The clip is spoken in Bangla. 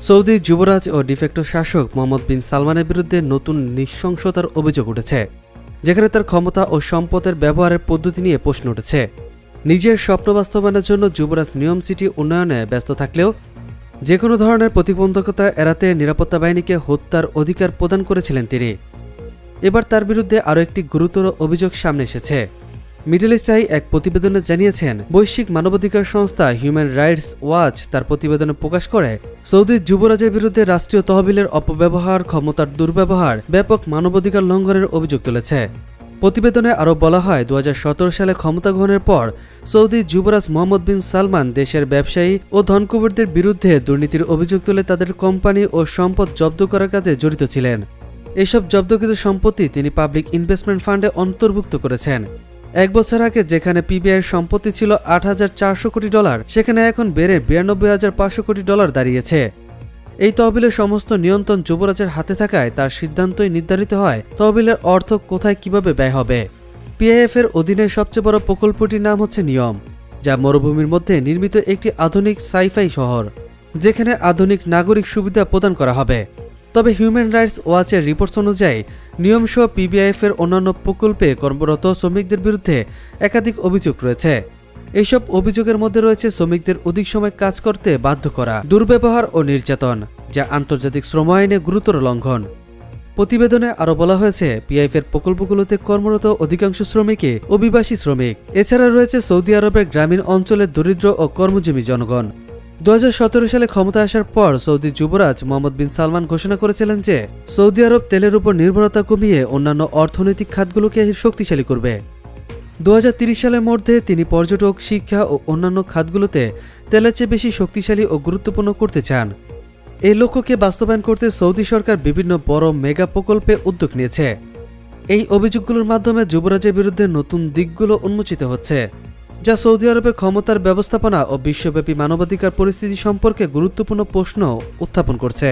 সৌদি যুবরাজ ও ডিফেক্টো শাসক মোহাম্মদ বিন সালমানের বিরুদ্ধে নতুন নৃশংসতার অভিযোগ উঠেছে, যেখানে তার ক্ষমতা ও সম্পদের ব্যবহারের পদ্ধতি নিয়ে প্রশ্ন উঠেছে। নিজের স্বপ্ন বাস্তবায়নের জন্য যুবরাজ নিয়ম সিটি উন্নয়নে ব্যস্ত থাকলেও যে কোনো ধরনের প্রতিবন্ধকতা এড়াতে নিরাপত্তা বাহিনীকে হত্যার অধিকার প্রদান করেছিলেন তিনি। এবার তার বিরুদ্ধে আরও একটি গুরুতর অভিযোগ সামনে এসেছে। মিডল ইস্ট আই এক প্রতিবেদনে জানিয়েছেন, বৈশ্বিক মানবাধিকার সংস্থা হিউম্যান রাইটস ওয়াচ তার প্রতিবেদনে প্রকাশ করে, সৌদি যুবরাজের বিরুদ্ধে রাষ্ট্রীয় তহবিলের অপব্যবহার, ক্ষমতার দুর্ব্যবহার, ব্যাপক মানবাধিকার লঙ্ঘনের অভিযোগ তুলেছে। প্রতিবেদনে আরও বলা হয়, 2017 সালে ক্ষমতা গ্রহণের পর সৌদি যুবরাজ মোহাম্মদ বিন সালমান দেশের ব্যবসায়ী ও ধনকুবেরদের বিরুদ্ধে দুর্নীতির অভিযোগ তুলে তাদের কোম্পানি ও সম্পদ জব্দ করার কাজে জড়িত ছিলেন। এসব জব্দকৃত সম্পত্তি তিনি পাবলিক ইনভেস্টমেন্ট ফান্ডে অন্তর্ভুক্ত করেছেন। এক বছর আগে যেখানে পিবিআইয়ের সম্পত্তি ছিল $8,400 কোটি, সেখানে এখন বেড়ে $92,500 কোটি দাঁড়িয়েছে। এই তহবিলের সমস্ত নিয়ন্ত্রণ যুবরাজের হাতে থাকায় তার সিদ্ধান্তই নির্ধারিত হয় তহবিলের অর্থ কোথায় কিভাবে ব্যয় হবে। পিআইএফ এর অধীনে সবচেয়ে বড় প্রকল্পটির নাম হচ্ছে নিয়ম, যা মরুভূমির মধ্যে নির্মিত একটি আধুনিক সাইফাই শহর, যেখানে আধুনিক নাগরিক সুবিধা প্রদান করা হবে। তবে হিউম্যান রাইটস ওয়াচের রিপোর্টস অনুযায়ী নিয়মসহ পিবিআইএফ এর অন্যান্য প্রকল্পে কর্মরত শ্রমিকদের বিরুদ্ধে একাধিক অভিযোগ রয়েছে। এইসব অভিযোগের মধ্যে রয়েছে শ্রমিকদের অধিক সময় কাজ করতে বাধ্য করা, দুর্ব্যবহার ও নির্যাতন, যা আন্তর্জাতিক শ্রম আইনে গুরুতর লঙ্ঘন। প্রতিবেদনে আরও বলা হয়েছে, পিআইএফ এর প্রকল্পগুলোতে কর্মরত অধিকাংশ শ্রমিকই অভিবাসী শ্রমিক। এছাড়া রয়েছে সৌদি আরবের গ্রামীণ অঞ্চলের দরিদ্র ও কর্মজীবী জনগণ। 2017 সালে ক্ষমতা আসার পর সৌদি যুবরাজ মোহাম্মদ বিন সালমান ঘোষণা করেছিলেন যে সৌদি আরব তেলের উপর নির্ভরতা কমিয়ে অন্যান্য অর্থনৈতিক খাতগুলোকে শক্তিশালী করবে। 2030 সালের মধ্যে তিনি পর্যটক, শিক্ষা ও অন্যান্য খাতগুলোতে তেলের চেয়ে বেশি শক্তিশালী ও গুরুত্বপূর্ণ করতে চান। এই লক্ষ্যকে বাস্তবায়ন করতে সৌদি সরকার বিভিন্ন বড় মেগা প্রকল্পে উদ্যোগ নিয়েছে। এই অভিযোগগুলোর মাধ্যমে যুবরাজের বিরুদ্ধে নতুন দিকগুলো উন্মোচিত হচ্ছে, যা সৌদি আরবের ক্ষমতার ব্যবস্থাপনা ও বিশ্বব্যাপী মানবাধিকার পরিস্থিতি সম্পর্কে গুরুত্বপূর্ণ প্রশ্ন উত্থাপন করছে।